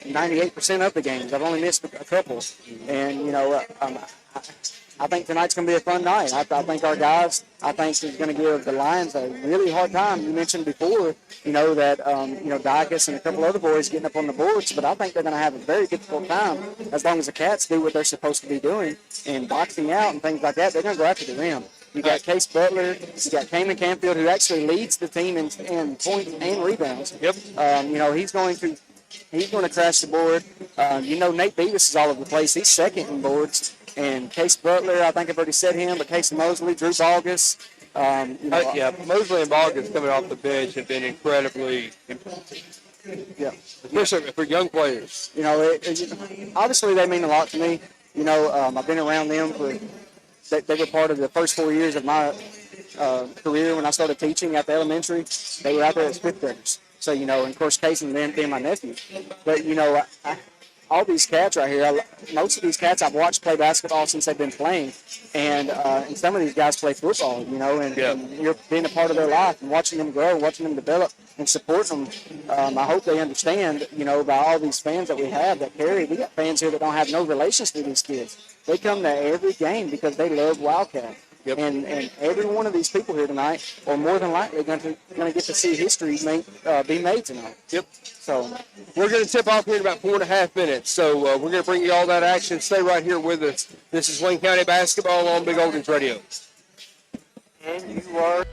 98% of the games. I've only missed a couple, and I think tonight's going to be a fun night. I think our guys, I think is going to give the Lions a really hard time. You mentioned before, that Dicus and a couple other boys getting up on the boards, but I think they're going to have a very difficult time as long as the Cats do what they're supposed to be doing and boxing out and things like that. They're going to go after the rim. You got Case Butler, you got Kamen Canfield, who actually leads the team in points and rebounds. Yep. He's going to crash the board. Nate Beavis is all over the place. He's second in boards. And Case Butler, I think I've already said him, but Case Mosley, Drew Balgus. Mosley and Balgus coming off the bench have been incredibly impressive. Yeah. Especially for young players. Obviously they mean a lot to me. I've been around them they were part of the first 4 years of my career when I started teaching at the elementary. They were out there as fifth graders. So, and of course, Case and them being my nephew. But, all these cats right here, most of these cats I've watched play basketball since they've been playing. And some of these guys play football, and you're being a part of their life and watching them grow, watching them develop and supporting them. I hope they understand, by all these fans that we have that carry. We got fans here that don't have no relations to these kids. They come to every game because they love Wildcat. Yep. And every one of these people here tonight are more than likely going to get to see history be made tonight. Yep. So we're going to tip off here in about 4.5 minutes. So we're going to bring you all that action. Stay right here with us. This is Wayne County Basketball on Big Oldens Radio. And you are.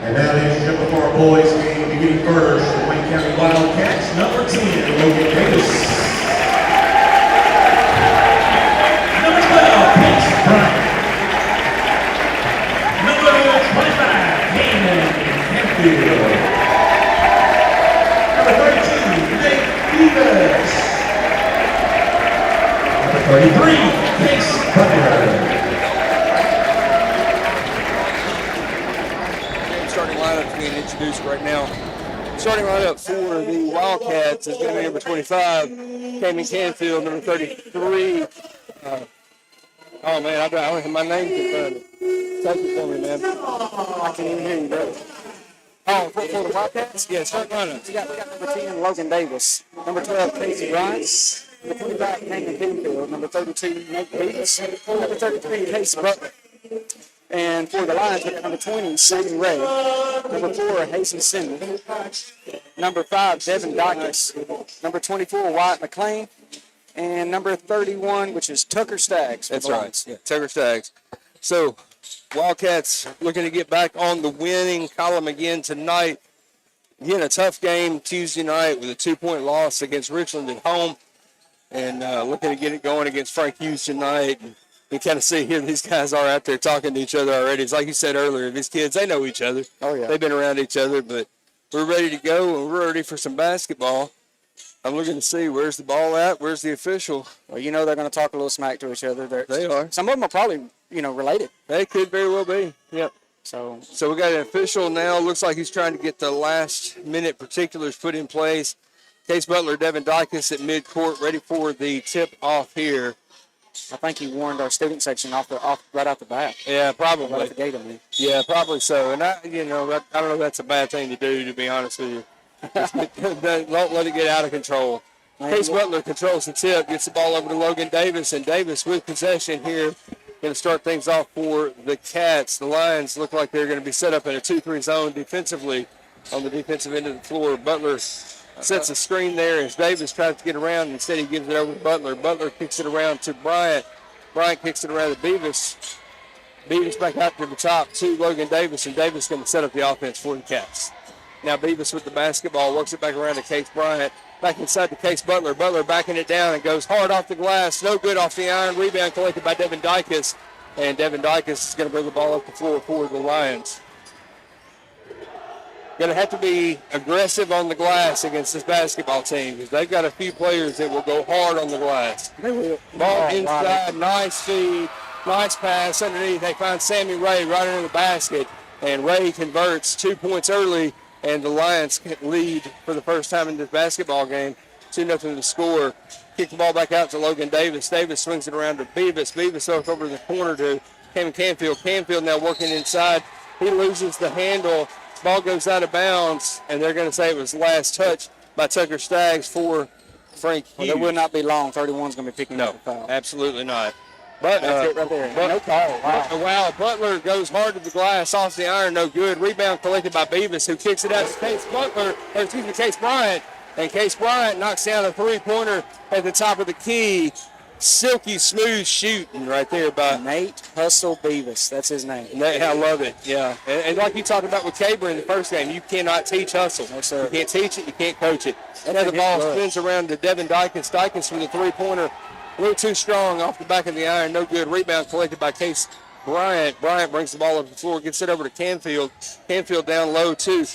And now, ladies and gentlemen, for our boys game, beginning first, the Wayne County Wildcats, number 10, Logan Davis. Number 12, Pace Bryant. Number 25, Hayden Hempfield. Number 32, Nate Hughes. Number 33, Case Butler. Starting lineup being introduced right now. Starting lineup for the Wildcats is going to be number 25, Cayman Canfield, number 33. Oh man, I don't have my name in front of me. Take it for me, man. I can't even hear you, bro. Oh, for the Wildcats? Yeah, start lineup. We got number 10, Logan Davis. Number 12, Casey Bryant. Number 25, Cayman Canfield. Number 32, Nate Davis. Number 33, Case Butler. And for the Lions, we got number 20, Sidney Ray. Number 4, Hazen Simmons. Number 5, Devin Dykes. Number 24, Wyatt McLean. And number 31, which is Tucker Staggs. That's right. Yeah, Tucker Staggs. So, Wildcats looking to get back on the winning column again tonight. Again, a tough game Tuesday night with a 2-point loss against Richland at home. And looking to get it going against Frank Hughes tonight. You kind of see here these guys are out there talking to each other already. It's like you said earlier, these kids, they know each other. Oh, yeah. They've been around each other, but we're ready to go and we're ready for some basketball. I'm looking to see where's the ball at, where's the official. Well, you know they're going to talk a little smack to each other. They are. Some of them are probably, related. They could very well be. Yep. So we got an official now. Looks like he's trying to get the last minute particulars put in place. Case Butler, Devin Dykes at midcourt, ready for the tip off here. I think he warned our student section off right off the bat. Yeah, probably. Right off the gate, I mean. Yeah, probably so. And I don't know if that's a bad thing to do, to be honest with you. Don't let it get out of control. Case Butler controls the tip, gets the ball over to Logan Davis, and Davis with possession here. Going to start things off for the Cats. The Lions look like they're going to be set up in a 2-3 zone defensively on the defensive end of the floor. Butler sets a screen there as Davis tries to get around. Instead, he gives it over to Butler. Butler kicks it around to Bryant. Bryant kicks it around to Beavis. Beavis back out to the top to Logan Davis, and Davis going to set up the offense for the Cats. Now Beavis with the basketball, works it back around to Case Bryant. Back inside to Case Butler. Butler backing it down and goes hard off the glass. No good off the iron. Rebound collected by Devin Dykes. And Devin Dykes is going to bring the ball up the floor for the Lions. Going to have to be aggressive on the glass against this basketball team because they've got a few players that will go hard on the glass. They will. Ball inside, nice feed, nice pass underneath. They find Sammy Ray right under the basket, and Ray converts 2 points early, and the Lions lead for the first time in this basketball game, 2-0 to score. Kick the ball back out to Logan Davis. Davis swings it around to Beavis. Beavis over to the corner to Cayman Canfield. Canfield now working inside. He loses the handle. Ball goes out of bounds, and they're going to say it was last touch by Tucker Staggs for Frank Hughes. Well, it will not be long. 31's going to be picking up the foul. Absolutely not. But that's it right there. No call. Wow. Butler goes hard to the glass, off the iron, no good. Rebound collected by Beavis, who kicks it out to Case Bryant. And Case Bryant knocks down a three-pointer at the top of the key. Silky smooth shooting right there by Nate Hustle Beavis. That's his name. Nate, I love it. Yeah. And like you talked about with Caber in the first game, you cannot teach hustle. No, sir. You can't teach it. You can't coach it. And then the ball spins around to Devin Dykes. Dykes from the three-pointer. A little too strong off the back of the iron. No good. Rebound collected by Case Bryant. Bryant brings the ball up the floor, gets it over to Canfield. Canfield down low to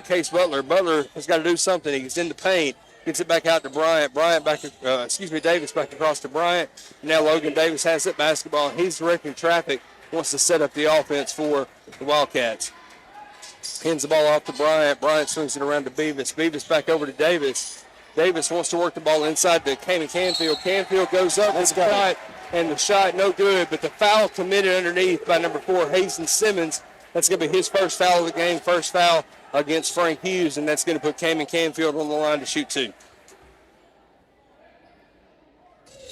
Case Butler. Butler has got to do something. He's in the paint. Gets it back out to Bryant. Davis back across to Bryant. Now Logan Davis has that basketball. He's directing traffic. Wants to set up the offense for the Wildcats. Hands the ball off to Bryant. Bryant swings it around to Beavis. Beavis back over to Davis. Davis wants to work the ball inside to Cayman Canfield. Canfield goes up with the shot, and the shot no good, but the foul committed underneath by number 4, Hazen Simmons. That's going to be his first foul of the game, first foul against Frank Hughes, and that's going to put Cayman Canfield on the line to shoot 2.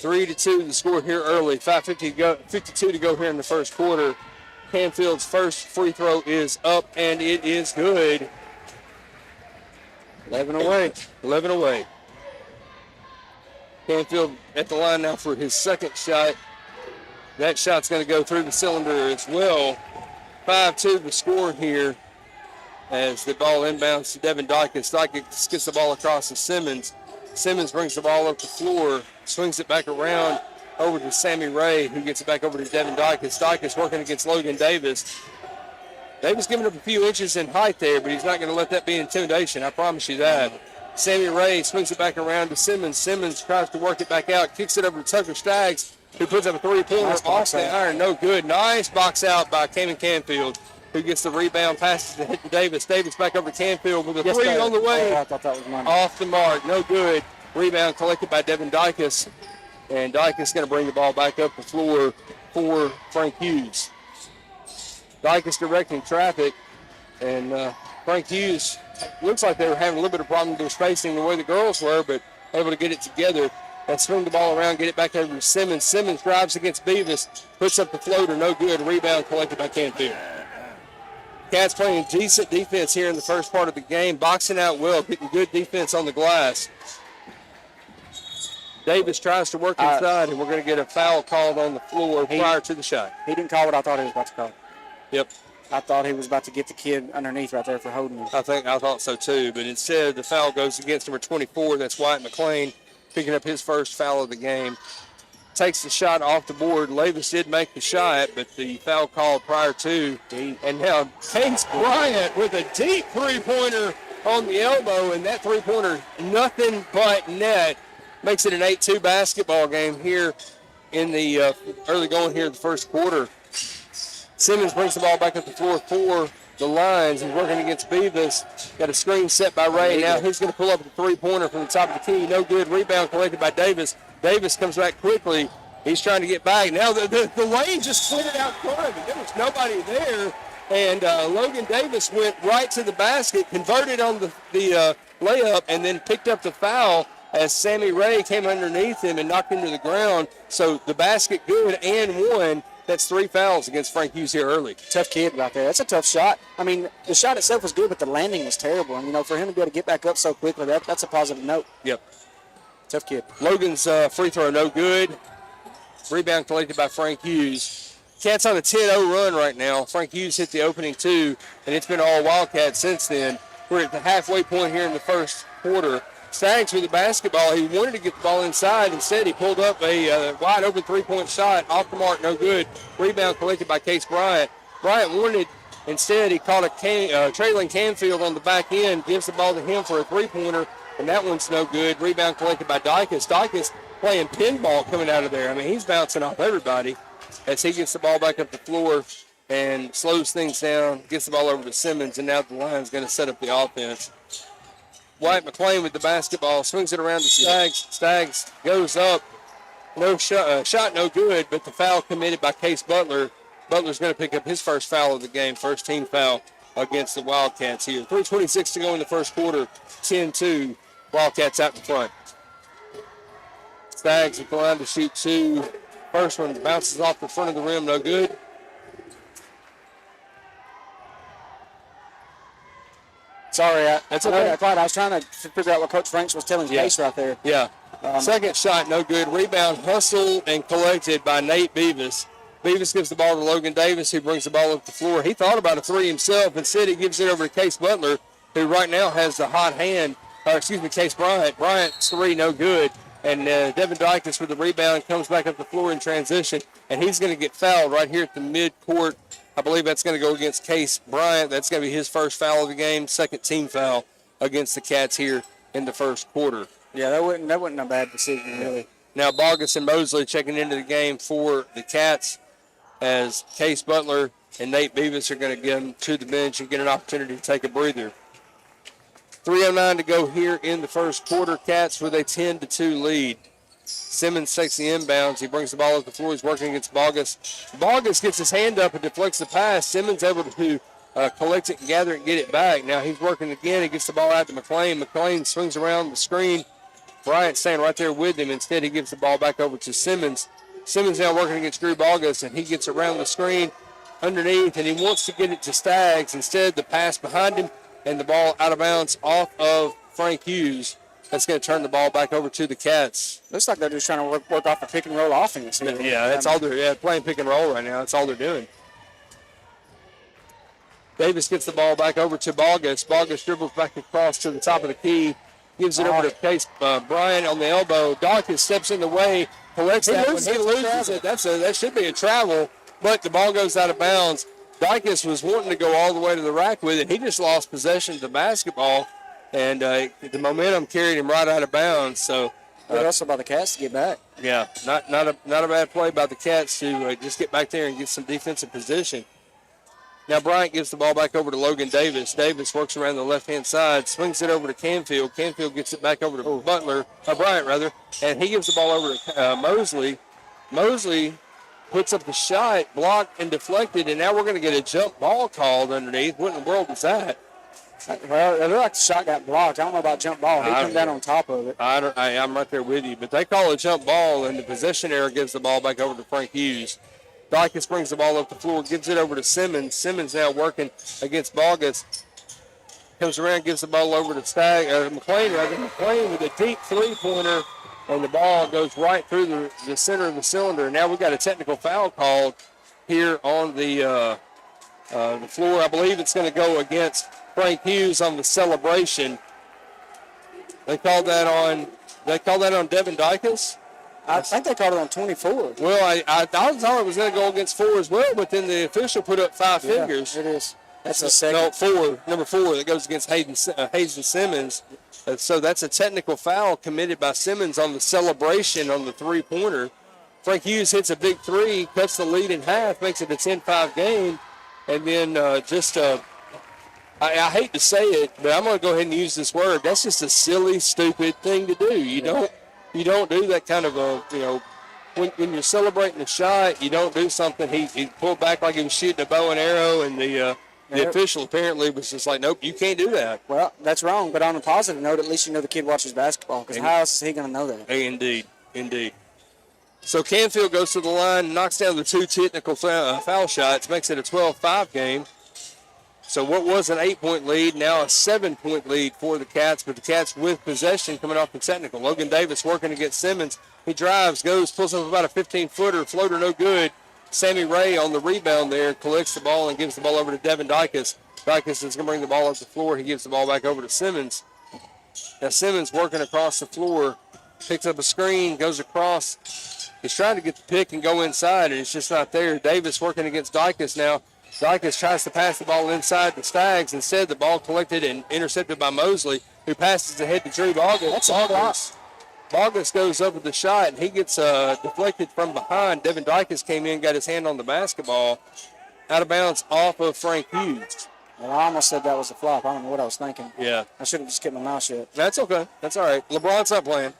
3-2 the score here early. 5:52 to go here in the first quarter. Canfield's first free throw is up, and it is good. 11 away. Canfield at the line now for his second shot. That shot's going to go through the cylinder as well. 5-2 the score here. as the ball inbounds to Devin Dykes. Dykes gets the ball across to Simmons. Simmons brings the ball up the floor, swings it back around over to Sammy Ray, who gets it back over to Devin Dykes. Dykes working against Logan Davis. Davis giving up a few inches in height there, but he's not going to let that be intimidation. I promise you that. Sammy Ray swings it back around to Simmons. Simmons tries to work it back out, kicks it over to Tucker Staggs, who puts up a three-pointer off the iron. No good. Nice box out by Kamen Canfield, who gets the rebound, passes to hit to Davis. Davis back over to Canfield with a three on the way. Oh, I thought that was mine. Off the mark. No good. Rebound collected by Devin Dykes. And Dykes is going to bring the ball back up the floor for Frank Hughes. Dykes directing traffic. And Frank Hughes looks like they were having a little bit of problem with their spacing the way the girls were, but able to get it together and swing the ball around, get it back over to Simmons. Simmons drives against Beavis, puts up the floater, no good. Rebound collected by Canfield. Cats playing decent defense here in the first part of the game, boxing out well, getting good defense on the glass. Davis tries to work inside, and we're going to get a foul called on the floor prior to the shot. He didn't call what I thought he was about to call. Yep. I thought he was about to get the kid underneath right there for holding him. I thought so too, but instead the foul goes against number 24. That's Wyatt McLean, picking up his first foul of the game. Takes the shot off the board. Lavis did make the shot, but the foul called prior to. And now Case Bryant with a deep three-pointer on the elbow, and that three-pointer, nothing but net. Makes it an 8-2 basketball game here in the early going here in the first quarter. Simmons brings the ball back up the floor for the Lions. He's working against Beavis. Got a screen set by Ray. Now he's going to pull up the three-pointer from the top of the key. No good. Rebound collected by Davis. Davis comes back quickly. He's trying to get back. Now the lane just cleared out front. There was nobody there. And Logan Davis went right to the basket, converted on the layup, and then picked up the foul as Sammy Ray came underneath him and knocked him to the ground. So the basket good and one. That's 3 fouls against Frank Hughes here early. Tough kid right there. That's a tough shot. I mean, the shot itself was good, but the landing was terrible. And, for him to be able to get back up so quickly, that's a positive note. Yep. Tough kid. Logan's free throw, no good. Rebound collected by Frank Hughes. Cats on a 10-0 run right now. Frank Hughes hit the opening 2, and it's been all Wildcats since then. We're at the halfway point here in the first quarter. Staggs with the basketball. He wanted to get the ball inside. Instead, he pulled up a wide open three-point shot. Off the mark, no good. Rebound collected by Case Bryant. Bryant wanted, instead, he caught a trailing Canfield on the back end. Gives the ball to him for a three-pointer, and that one's no good. Rebound collected by Dykes. Dykes playing pinball coming out of there. I mean, he's bouncing off everybody as he gets the ball back up the floor and slows things down, gets the ball over to Simmons, and now the Lions going to set up the offense. Wyatt McLean with the basketball, swings it around to Staggs. Staggs goes up. No shot, no good, but the foul committed by Case Butler. Butler's going to pick up his first foul of the game, first team foul against the Wildcats here. 3:26 to go in the first quarter, 10-2. Wildcats out in front. Staggs is going to shoot 2. First one bounces off the front of the rim, no good. Sorry, that's okay. I was trying to figure out what Coach Franks was telling Case right there. Yeah. Second shot, no good. Rebound hustled and collected by Nate Beavis. Beavis gives the ball to Logan Davis, who brings the ball up the floor. He thought about a three himself. Instead, he gives it over to Case Butler, who right now has the hot hand. Case Bryant. Bryant's three, no good. And Devin Dykes with the rebound comes back up the floor in transition, and he's going to get fouled right here at the midcourt. I believe that's going to go against Case Bryant. That's going to be his first foul of the game, second team foul against the Cats here in the first quarter. Yeah, that wasn't a bad decision, really. Now Bogus and Mosley checking into the game for the Cats as Case Butler and Nate Beavis are going to get them to the bench and get an opportunity to take a breather. 3:09 to go here in the first quarter. Cats with a 10-2 lead. Simmons takes the inbounds. He brings the ball up the floor. He's working against Bogus. Bogus gets his hand up and deflects the pass. Simmons able to collect it and gather it and get it back. Now he's working again. He gets the ball out to McLean. McLean swings around the screen. Bryant staying right there with him. Instead, he gives the ball back over to Simmons. Simmons now working against Drew Bogus, and he gets around the screen underneath, and he wants to get it to Staggs. Instead, the pass behind him and the ball out of bounds off of Frank Hughes. That's going to turn the ball back over to the Cats. Looks like they're just trying to work off the pick and roll offense. Yeah, that's all they're playing pick and roll right now. That's all they're doing. Davis gets the ball back over to Bogus. Bogus dribbles back across to the top of the key, gives it over to Case Bryant on the elbow. Dawkins steps in the way, collects that one. He loses it. That should be a travel, but the ball goes out of bounds. Dykes was wanting to go all the way to the rack with it. He just lost possession of the basketball, and the momentum carried him right out of bounds. So, but also by the Cats to get back. Yeah, not a bad play by the Cats to just get back there and get some defensive position. Now Bryant gives the ball back over to Logan Davis. Davis works around the left-hand side, swings it over to Canfield. Canfield gets it back over to Bryant rather, and he gives the ball over to Mosley. Mosley puts up the shot, blocked and deflected, and now we're going to get a jump ball called underneath. What in the world was that? Well, it looked like the shot got blocked. I don't know about jump ball. He came down on top of it. I'm right there with you, but they call it jump ball, and the possession error gives the ball back over to Frank Hughes. Dykes brings the ball up the floor, gives it over to Simmons. Simmons now working against Bogus. Comes around, gives the ball over to McLean with a deep three-pointer, and the ball goes right through the center of the cylinder. Now we've got a technical foul called here on the floor. I believe it's going to go against Frank Hughes on the celebration. They called that on Devin Dykes. I think they called it on 24. Well, I thought it was going to go against 4 as well, but then the official put up 5 fingers. It is. That's the second. No, 4, number 4, that goes against Hayden Simmons. So that's a technical foul committed by Simmons on the celebration on the three-pointer. Frank Hughes hits a big 3, cuts the lead in half, makes it a 10-5 game, and then I hate to say it, but I'm going to go ahead and use this word. That's just a silly, stupid thing to do. You don't do that kind of when you're celebrating a shot, you don't do something. He pulled back like he was shooting a bow and arrow, and the official apparently was just like, nope, you can't do that. Well, that's wrong, but on a positive note, at least you know the kid watches basketball, because how else is he going to know that? Indeed. So Canfield goes to the line, knocks down the 2 technical foul shots, makes it a 12-5 game. So what was an 8-point lead, now a 7-point lead for the Cats, but the Cats with possession coming off the technical. Logan Davis working against Simmons. He drives, goes, pulls up about a 15-footer, floater no good. Sammy Ray on the rebound there collects the ball and gives the ball over to Devin Dykes. Dykes is going to bring the ball up the floor. He gives the ball back over to Simmons. Now Simmons working across the floor, picks up a screen, goes across. He's trying to get the pick and go inside, and it's just not there. Davis working against Dykes now. Dykes tries to pass the ball inside the Stags. Instead, the ball collected and intercepted by Mosley, who passes ahead to Drew Bogus. That's a block. Bogus goes up with the shot, and he gets deflected from behind. Devin Dykes came in, got his hand on the basketball. Out of bounds off of Frank Hughes. Well, I almost said that was a flop. I don't know what I was thinking. Yeah. I should have just kept my mouth shut. That's okay. That's all right. LeBron's not playing.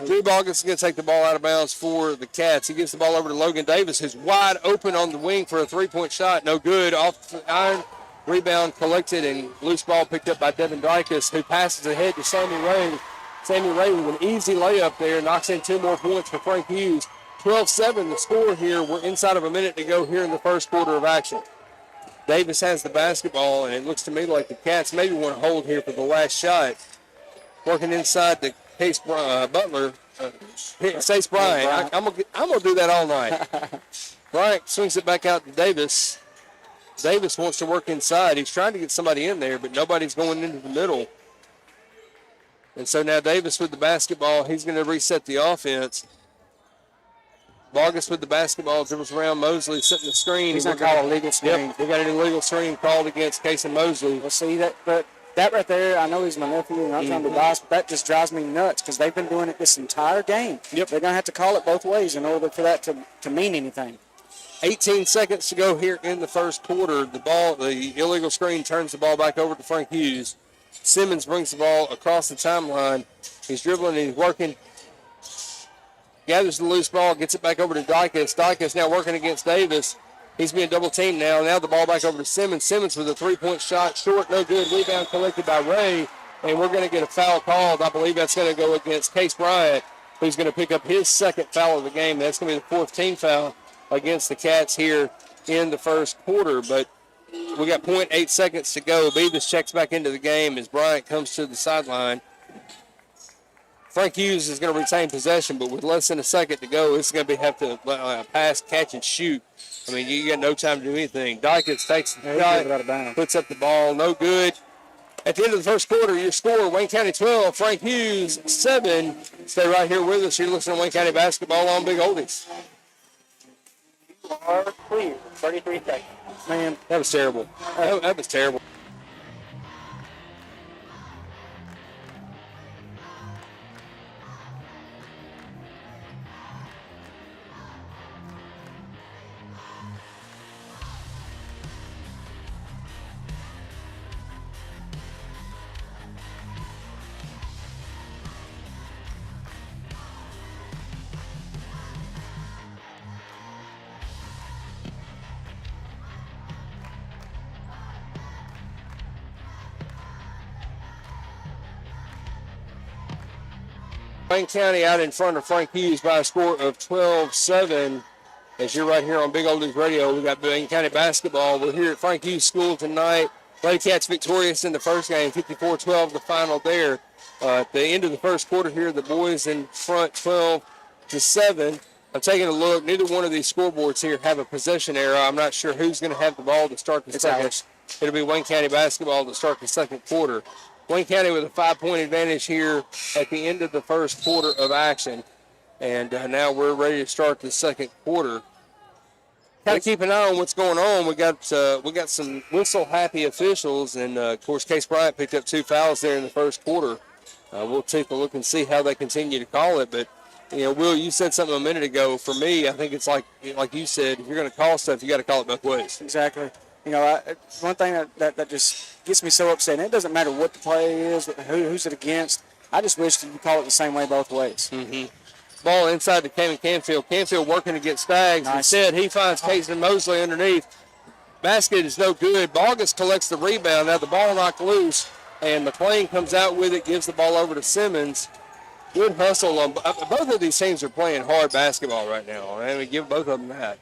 Drew Bogus is going to take the ball out of bounds for the Cats. He gives the ball over to Logan Davis, who's wide open on the wing for a 3-point shot. No good. Off the iron. Rebound collected and loose ball picked up by Devin Dykes, who passes ahead to Sammy Ray. Sammy Ray with an easy layup there, knocks in 2 more points for Frank Hughes. 12-7 the score here. We're inside of a minute to go here in the first quarter of action. Davis has the basketball, and it looks to me like the Cats maybe want to hold here for the last shot. Working inside the Case Stace Bryant. I'm gonna do that all night. Bryant swings it back out to Davis. Davis wants to work inside. He's trying to get somebody in there, but nobody's going into the middle. And so now Davis with the basketball. He's going to reset the offense. Bogus with the basketball, dribbles around Mosley, setting the screen. He's going to call a legal screen. Yep, we got an illegal screen called against Case and Mosley. Well, see, that right there, I know he's my nephew, and I'm trying to be biased, but that just drives me nuts because they've been doing it this entire game. Yep. They're going to have to call it both ways in order for that to mean anything. 18 seconds to go here in the first quarter. The illegal screen turns the ball back over to Frank Hughes. Simmons brings the ball across the timeline. He's dribbling and he's working. Gathers the loose ball, gets it back over to Dykes. Dykes now working against Davis. He's being double teamed now. Now the ball back over to Simmons. Simmons with a 3-point shot. Short, no good. Rebound collected by Ray. And we're going to get a foul called. I believe that's going to go against Case Bryant, who's going to pick up his second foul of the game. That's going to be the 4th team foul against the Cats here in the first quarter. But we got 0.8 seconds to go. Beavis checks back into the game as Bryant comes to the sideline. Frank Hughes is going to retain possession, but with less than a second to go, it's going to have to pass, catch, and shoot. I mean, you got no time to do anything. Dykins takes the shot, puts up the ball, no good. At the end of the first quarter, your score, Wayne County 12, Frank Hughes 7. Stay right here with us. You're listening to Wayne County basketball on Big Oldies. You are clear. 33 seconds. Man, that was terrible. That was terrible. Wayne County out in front of Frank Hughes by a score of 12-7. As you're right here on Big Oldies Radio, we got Wayne County basketball. We're here at Frank Hughes School tonight. Wildcats victorious in the first game, 54-12 the final there. At the end of the first quarter here, the boys in front 12-7. I'm taking a look. Neither one of these scoreboards here have a possession error. I'm not sure who's going to have the ball to start the second. It'll be Wayne County basketball to start the second quarter. Wayne County with a 5-point advantage here at the end of the first quarter of action. And now we're ready to start the second quarter. Kind of keep an eye on what's going on. We got some whistle-happy officials, and of course, Case Bryant picked up 2 fouls there in the first quarter. We'll take a look and see how they continue to call it. But Will, you said something a minute ago. For me, I think it's like you said, if you're going to call stuff, you got to call it both ways. Exactly. One thing that just gets me so upset, and it doesn't matter what the play is, who's it against. I just wish that you call it the same way both ways. Mm-hmm. Ball inside to Kevin Canfield. Canfield working against Staggs. Nice. Instead, he finds Casey Mosley underneath. Basket is no good. Bogus collects the rebound. Now the ball knocked loose, and McLean comes out with it, gives the ball over to Simmons. Good hustle on both of these teams are playing hard basketball right now. I mean, give both of them that.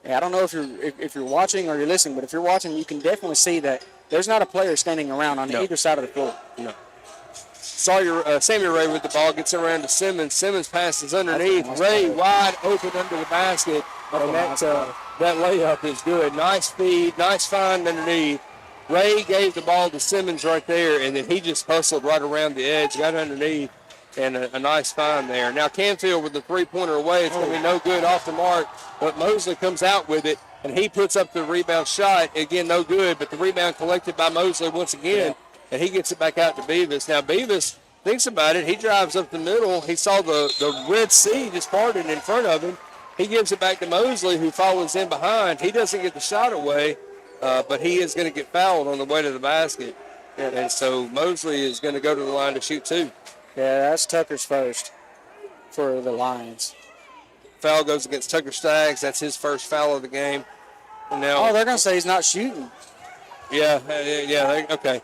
Yeah, I don't know if you're watching or you're listening, but if you're watching, you can definitely see that there's not a player standing around on either side of the floor. No. Sammy Ray with the ball gets around to Simmons. Simmons passes underneath. Ray wide open under the basket, and that layup is good. Nice feed, nice find underneath. Ray gave the ball to Simmons right there, and then he just hustled right around the edge, got underneath, and a nice find there. Now Canfield with the three-pointer away. It's going to be no good off the mark, but Mosley comes out with it, and he puts up the rebound shot. Again, no good, but the rebound collected by Mosley once again, and he gets it back out to Beavis. Now Beavis thinks about it. He drives up the middle. He saw the Red Sea just parted in front of him. He gives it back to Mosley, who follows in behind. He doesn't get the shot away, but he is going to get fouled on the way to the basket. And so Mosley is going to go to the line to shoot two. Yeah, that's Tucker's first for the Lions. Foul goes against Tucker Staggs. That's his first foul of the game. And now, they're going to say he's not shooting. Yeah, okay.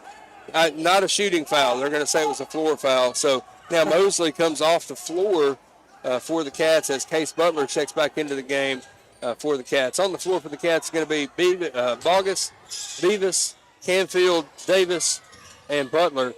Not a shooting foul. They're going to say it was a floor foul. So now Mosley comes off the floor for the Cats as Case Butler checks back into the game for the Cats. On the floor for the Cats is going to be Bogus, Beavis, Canfield, Davis, and Butler.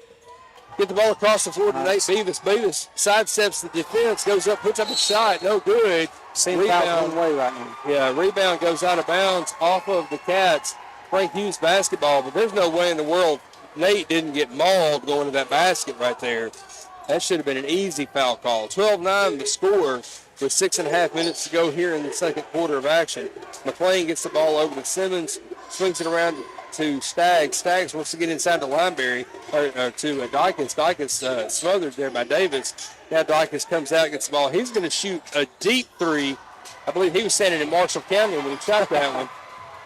Get the ball across the floor to Nate Beavis. Beavis sidesteps the defense, goes up, puts up a shot, no good. Rebound one way right now. Yeah, rebound goes out of bounds off of the Cats. Frank Hughes basketball, but there's no way in the world Nate didn't get mauled going to that basket right there. That should have been an easy foul call. 12-9 the score with 6.5 minutes to go here in the second quarter of action. McLean gets the ball over to Simmons, swings it around to Staggs. Staggs wants to get inside to Lineberry, or to Dykins. Dykins smothered there by Davis. Now Dykins comes out, gets the ball. He's going to shoot a deep three. I believe he was standing in Marshall County when he shot that one.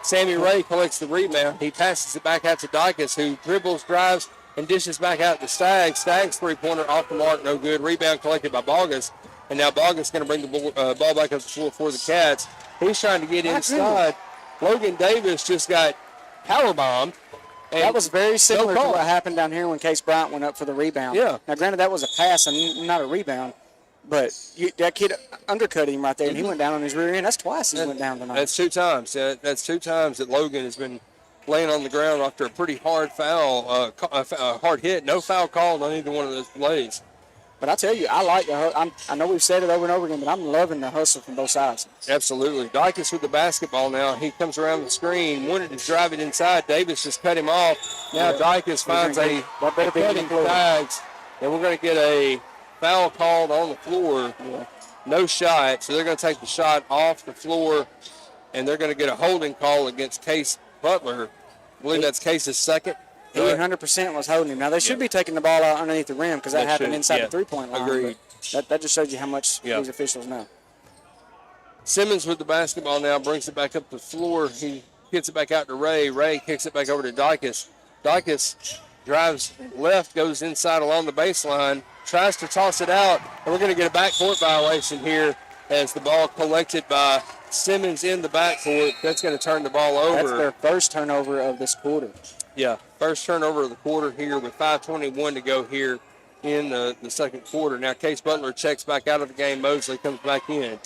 Sammy Ray collects the rebound. He passes it back out to Dykins, who dribbles, drives, and dishes back out to Staggs. Staggs three-pointer off the mark, no good. Rebound collected by Bogus. And now Bogus going to bring the ball back up the floor for the Cats. He's trying to get inside. Logan Davis just got powerbombed. That was very similar to what happened down here when Case Bryant went up for the rebound. Yeah. Now, granted, that was a pass and not a rebound, but that kid undercut him right there, and he went down on his rear end. That's twice he went down tonight. That's 2 times. That's 2 times that Logan has been laying on the ground after a pretty hard foul, hard hit. No foul called on either one of those plays. But I tell you, I like I know we've said it over and over again, but I'm loving the hustle from both sides. Absolutely. Dykes with the basketball now. He comes around the screen, wanted to drive it inside. Davis just cut him off. Now Dykes finds a cutting tags, and we're going to get a foul called on the floor. Yeah. No shot, so they're going to take the shot off the floor, and they're going to get a holding call against Case Butler. I believe that's Case's second. He 100% was holding him. Now, they should be taking the ball out underneath the rim because that happened inside the three-point line. Agreed. That just shows you how much these officials know. Simmons with the basketball now, brings it back up the floor. He gets it back out to Ray. Ray kicks it back over to Dykes. Dykes drives left, goes inside along the baseline, tries to toss it out, and we're going to get a backcourt violation here as the ball collected by Simmons in the backcourt. That's going to turn the ball over. That's their first turnover of this quarter. Yeah, first turnover of the quarter here with 5:21 to go here in the second quarter. Now Case Butler checks back out of the game. Mosley comes back in.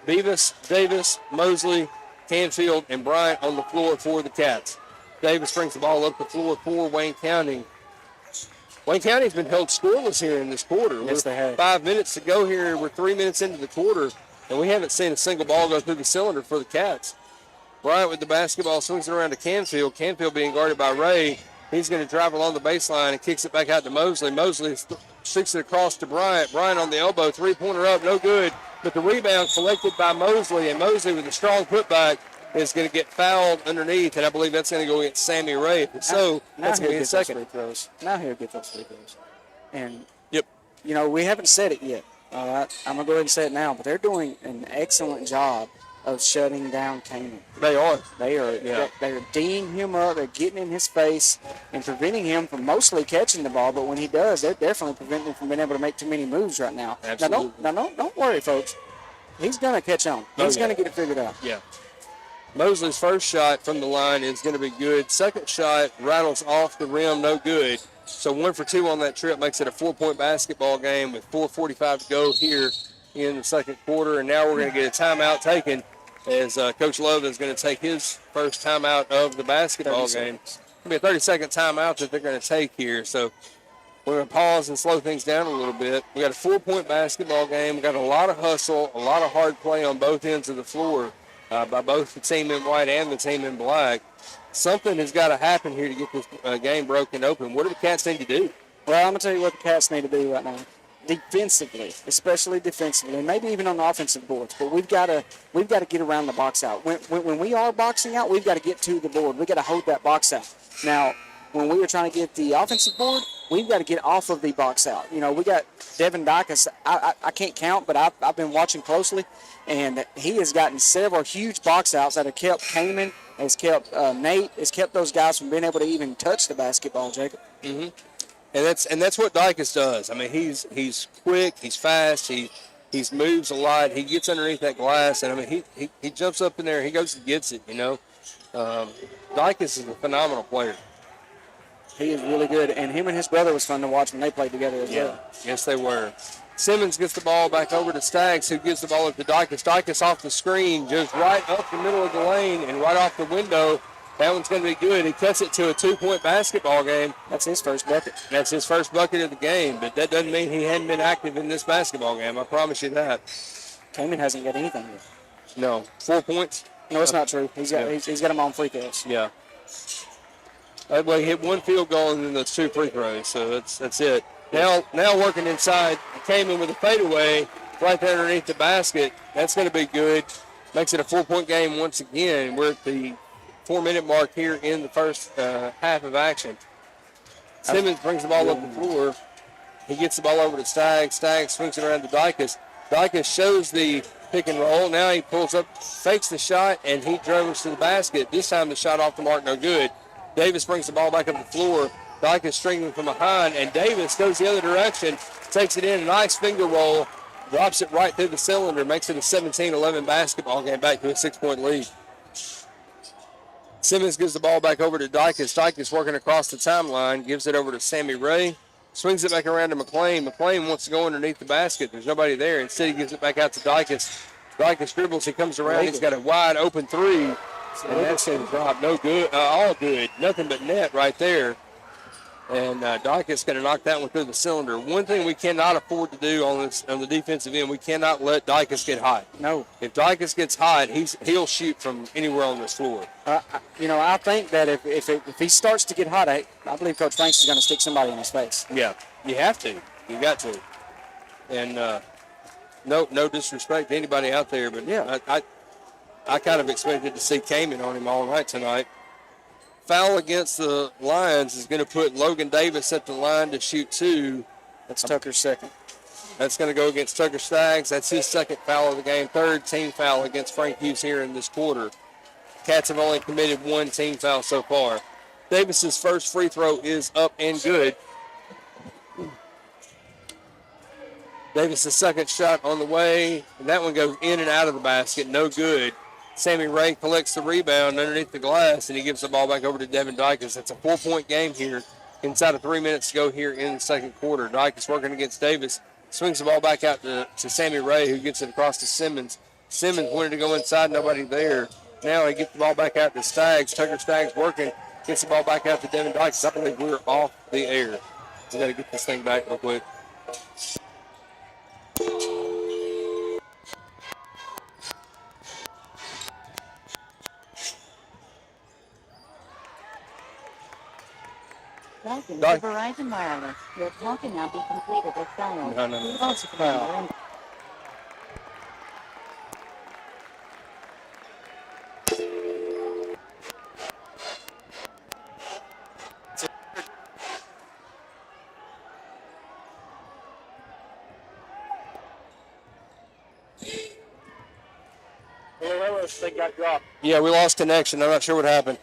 Beavis, Davis, Mosley, Canfield, and Bryant on the floor for the Cats. Davis brings the ball up the floor for Wayne County. Wayne County's been held scoreless here in this quarter. Yes, they have. 5 minutes to go here. We're 3 minutes into the quarter, and we haven't seen a single ball go through the cylinder for the Cats. Bryant with the basketball swings it around to Canfield. Canfield being guarded by Ray. He's going to drive along the baseline and kicks it back out to Mosley. Mosley sticks it across to Bryant. Bryant on the elbow, three-pointer up, no good. But the rebound collected by Mosley, and Mosley with a strong putback is going to get fouled underneath, and I believe that's going to go against Sammy Ray. So that's going to be his second. Now he'll get those free throws. And, you know, we haven't said it yet. All right, I'm going to go ahead and say it now, but they're doing an excellent job of shutting down Kanan. They are. They're D'ing him up. They're getting in his face and preventing him from mostly catching the ball. But when he does, they're definitely preventing him from being able to make too many moves right now. Absolutely. Now don't worry, folks. He's gonna catch on. He's gonna get it figured out. Yeah. Mosley's first shot from the line is going to be good. Second shot rattles off the rim, no good. So 1 for 2 on that trip makes it a 4-point basketball game with 4:45 to go here in the second quarter. And now we're going to get a timeout taken as Coach Love is going to take his first timeout of the basketball game. It's going to be a 30-second timeout that they're going to take here. So we're going to pause and slow things down a little bit. We got a 4-point basketball game. We got a lot of hustle, a lot of hard play on both ends of the floor by both the team in white and the team in black. Something has got to happen here to get this game broken open. What do the Cats need to do? Well, I'm going to tell you what the Cats need to do right now. Defensively, especially defensively, and maybe even on the offensive boards. But we've got to get around the box out. When we are boxing out, we've got to get to the board. We've got to hold that box out. Now, when we were trying to get the offensive board, we've got to get off of the box out. You know, we got Devin Dykes. I can't count, but I've been watching closely, and he has gotten several huge box outs that have kept Kamen, has kept Nate, has kept those guys from being able to even touch the basketball, Jacob. Mm-hmm. And that's what Dykes does. I mean, he's quick, he's fast, he moves a lot, he gets underneath that glass, and I mean he jumps up in there, he goes and gets it. You know, Dykes is a phenomenal player. He is really good, and him and his brother was fun to watch when they played together as well. Yes, they were. Simmons gets the ball back over to Staggs, who gives the ball up to Dykes. Dykes off the screen, goes right up the middle of the lane and right off the window. That one's going to be good. He cuts it to a 2-point basketball game. That's his first bucket. That's his first bucket of the game, but that doesn't mean he hadn't been active in this basketball game. I promise you that. Kamen hasn't got anything yet. No. 4 points? No, it's not true. He's got them on free throws. Yeah. Well, he hit one field goal and then those 2 free throws, so that's it. Now working inside, came in with a fadeaway right there underneath the basket. That's going to be good. Makes it a 4-point game once again. We're at the 4-minute mark here in the first half of action. Simmons brings the ball up the floor. He gets the ball over to Staggs. Staggs swings it around to Dykes. Dykes shows the pick and roll. Now he pulls up, fakes the shot, and he dribbles to the basket. This time the shot off the mark, no good. Davis brings the ball back up the floor. Dykes stringing from behind, and Davis goes the other direction, takes it in, a nice finger roll, drops it right through the cylinder, makes it a 17-11 basketball game, back to a 6-point lead. Simmons gives the ball back over to Dykes. Dykes working across the timeline, gives it over to Sammy Ray, swings it back around to McLean. McLean wants to go underneath the basket. There's nobody there. Instead, he gives it back out to Dykes. Dykes dribbles. He comes around. He's got a wide open 3, and that's going to drop. No good. All good. Nothing but net right there. And Dykes going to knock that one through the cylinder. One thing we cannot afford to do on the defensive end, we cannot let Dykes get hot. No. If Dykes gets hot, he'll shoot from anywhere on this floor. I think that if he starts to get hot, I believe Coach Franks is going to stick somebody in his face. Yeah, you have to. You got to. And no disrespect to anybody out there, but Yeah. I kind of expected to see Kamen on him all night tonight. Foul against the Lions is going to put Logan Davis at the line to shoot 2. That's Tucker's second. That's going to go against Tucker Staggs. That's his second foul of the game. Third team foul against Frank Hughes here in this quarter. Cats have only committed 1 team foul so far. Davis's first free throw is up and good. Davis's second shot on the way. And that one goes in and out of the basket. No good. Sammy Ray collects the rebound underneath the glass, and he gives the ball back over to Devin Dykes. That's a 4-point game here inside of 3 minutes to go here in the second quarter. Dykes working against Davis. Swings the ball back out to Sammy Ray, who gets it across to Simmons. Simmons wanted to go inside, nobody there. Now he gets the ball back out to Staggs. Tucker Staggs working, gets the ball back out to Devin Dykes. I believe we're off the air. We got to get this thing back real quick. Welcome to Verizon Wireless. Your call can now be completed as dialed. No. Also remember, They got dropped. Yeah, we lost connection. I'm not sure what happened.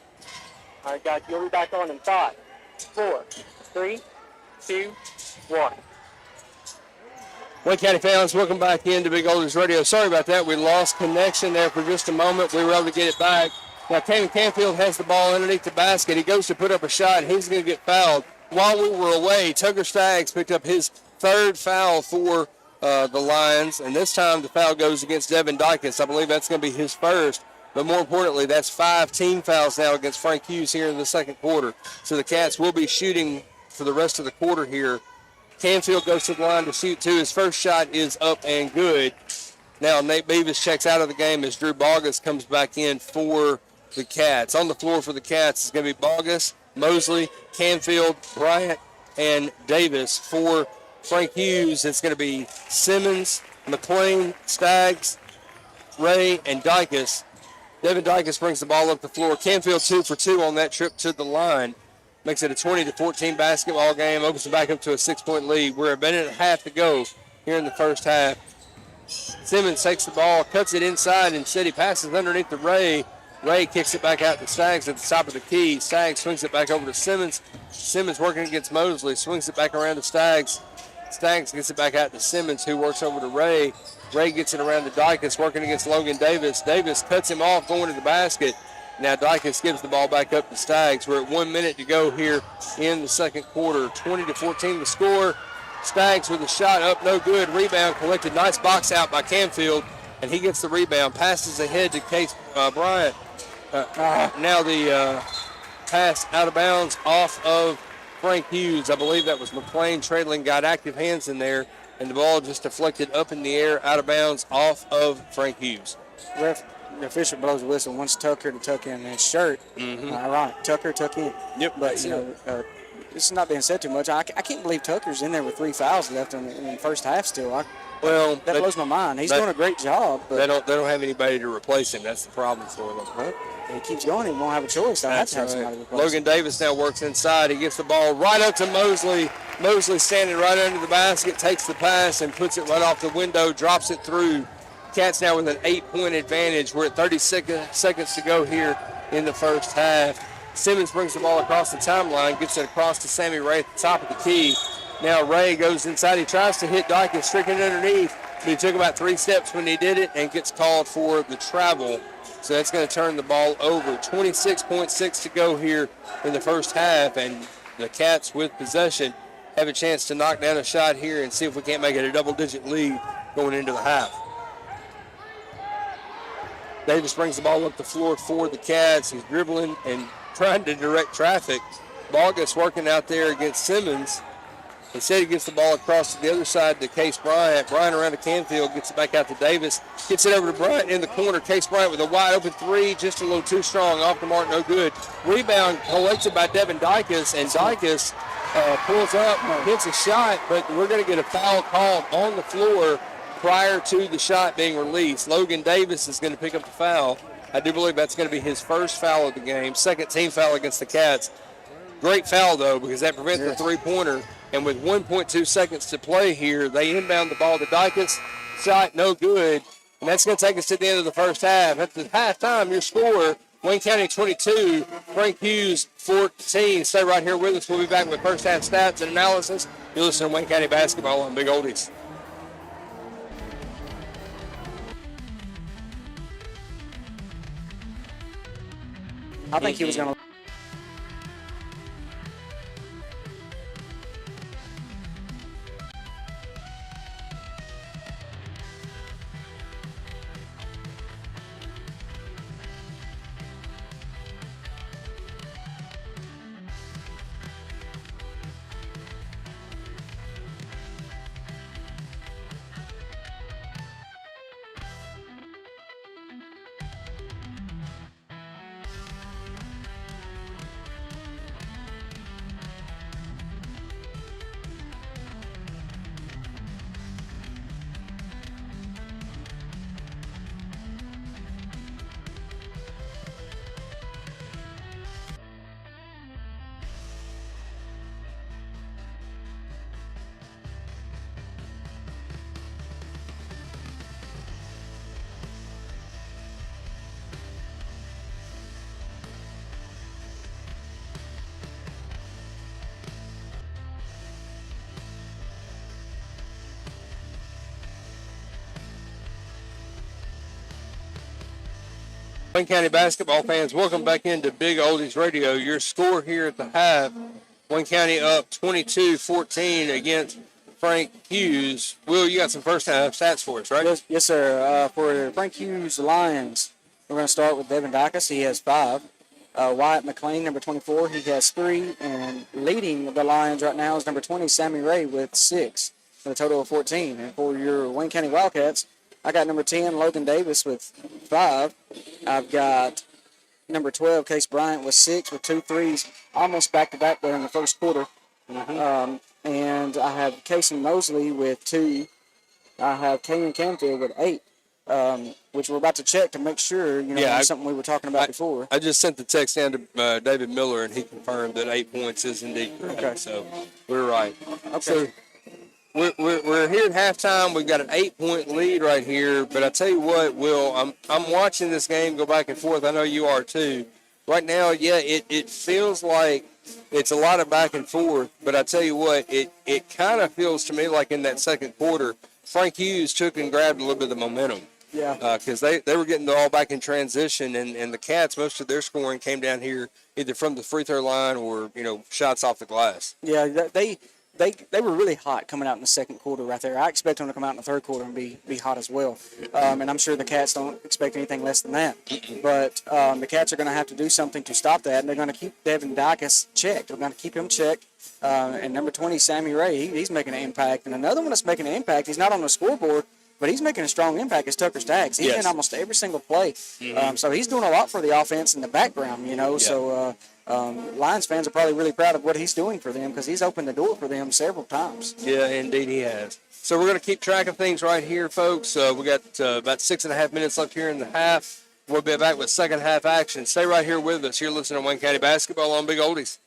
All right, guys, you'll be back on in 5, 4, 3, 2, 1. Wayne County fans, welcome back into Big Olders Radio. Sorry about that. We lost connection there for just a moment. We were able to get it back. Now, Cameron Canfield has the ball underneath the basket. He goes to put up a shot, and he's going to get fouled. While we were away, Tucker Staggs picked up his third foul for the Lions, and this time the foul goes against Devin Dykes. I believe that's going to be his first, but more importantly, that's 5 team fouls now against Frank Hughes here in the second quarter. So the Cats will be shooting for the rest of the quarter here. Canfield goes to the line to shoot 2. His first shot is up and good. Now Nate Beavis checks out of the game as Drew Bogus comes back in for the Cats. On the floor for the Cats is going to be Bogus, Mosley, Canfield, Bryant, and Davis. For Frank Hughes, it's going to be Simmons, McLean, Staggs, Ray, and Dykes. Devin Dykes brings the ball up the floor. Canfield 2 for 2 on that trip to the line. Makes it a 20-14 basketball game. Opens it back up to a 6-point lead. We're a minute and a half to go here in the first half. Simmons takes the ball, cuts it inside, and said he passes underneath the Ray. Ray kicks it back out to Staggs at the top of the key. Staggs swings it back over to Simmons. Simmons working against Mosley. Swings it back around to Staggs. Staggs gets it back out to Simmons, who works over to Ray. Ray gets it around to Dykes, working against Logan Davis. Davis cuts him off going to the basket. Now Dykes gives the ball back up to Staggs. We're at 1 minute to go here in the second quarter. 20-14 to score. Staggs with a shot up, no good. Rebound collected. Nice box out by Canfield, and he gets the rebound. Passes ahead to Case Bryant. Now the pass out of bounds off of Frank Hughes. I believe that was McLean. Treadling got active hands in there, and the ball just deflected up in the air, out of bounds, off of Frank Hughes. The official blows a whistle, wants Tucker to tuck in his shirt. Ironic. Tucker tuck in. Yep. But, this is not being said too much. I can't believe Tucker's in there with 3 fouls left in the first half still. That blows my mind. He's doing a great job. But they don't have anybody to replace him. That's the problem for them. Well, he keeps going. He won't have a choice. They'll have to have somebody to replace Logan him. Davis now works inside. He gets the ball right up to Mosley. Mosley standing right under the basket, takes the pass and puts it right off the window, drops it through. Cats now with an 8-point advantage. We're at 30 seconds to go here in the first half. Simmons brings the ball across the timeline, gets it across to Sammy Ray at the top of the key. Now Ray goes inside. He tries to hit Dykes, stricken underneath, but he took about 3 steps when he did it and gets called for the travel. So that's going to turn the ball over. 26.6 to go here in the first half, and the Cats with possession have a chance to knock down a shot here and see if we can't make it a double-digit lead going into the half. Davis brings the ball up the floor for the Cats. He's dribbling and trying to direct traffic, Ball gets working out there against Simmons. Instead, he gets the ball across to the other side to Case Bryant. Bryant around to Canfield, gets it back out to Davis. Gets it over to Bryant in the corner. Case Bryant with a wide open three, just a little too strong. Off the mark, no good. Rebound collected by Devin Dykus, and Dykus pulls up, hits a shot, but we're going to get a foul called on the floor prior to the shot being released. Logan Davis is going to pick up the foul. I do believe that's going to be his first foul of the game, second team foul against the Cats. Great foul, though, because that prevents the three-pointer. And with 1.2 seconds to play here, they inbound the ball to Dykus. Shot no good. And that's going to take us to the end of the first half. At the halftime, your score, Wayne County 22, Frank Hughes 14. Stay right here with us. We'll be back with first half stats and analysis. You're listening to Wayne County Basketball on Big Oldies. I think he was going to. Wayne County basketball fans, welcome back into Big Oldies Radio. Your score here at the half, Wayne County up 22-14 against Frank Hughes. Will, you got some first half stats for us, right? Yes, sir. For Frank Hughes Lions, we're going to start with Devin Dykus. He has 5. Wyatt McLean, number 24, he has 3. And leading the Lions right now is number 20, Sammy Ray, with 6, for a total of 14. And for your Wayne County Wildcats, I got number 10, Logan Davis, with 5. I've got number 12, Case Bryant, with 6, with 2 threes, almost back-to-back there in the first quarter. And I have Casey Mosley with 2. I have Kaden Canfield with 8, which we're about to check to make sure, something we were talking about before. I just sent the text down to David Miller, and he confirmed that 8 points is indeed correct. Okay. So we're right. Okay. So we're here at halftime. We've got an 8-point lead right here. But I tell you what, Will, I'm watching this game go back and forth. I know you are too. Right now, it feels like it's a lot of back and forth. But I tell you what, it kind of feels to me like in that second quarter, Frank Hughes took and grabbed a little bit of the momentum. Yeah. Because they were getting the all back in transition, and the Cats, most of their scoring came down here either from the free throw line or, shots off the glass. Yeah, they were really hot coming out in the second quarter right there. I expect them to come out in the third quarter and be hot as well. And I'm sure the Cats don't expect anything less than that. But the Cats are going to have to do something to stop that, and they're going to keep Devin Dykus checked. They're going to keep him checked. And number 20, Sammy Ray, he's making an impact. And another one that's making an impact, he's not on the scoreboard, but he's making a strong impact, is Tucker Staggs. He's in almost every single play. So he's doing a lot for the offense in the background, So Lions fans are probably really proud of what he's doing for them because he's opened the door for them several times. Yeah, indeed he has. So we're going to keep track of things right here, folks. We got about 6.5 minutes left here in the half. We'll be back with second half action. Stay right here with us. You're listening to Wayne County Basketball on Big Oldies.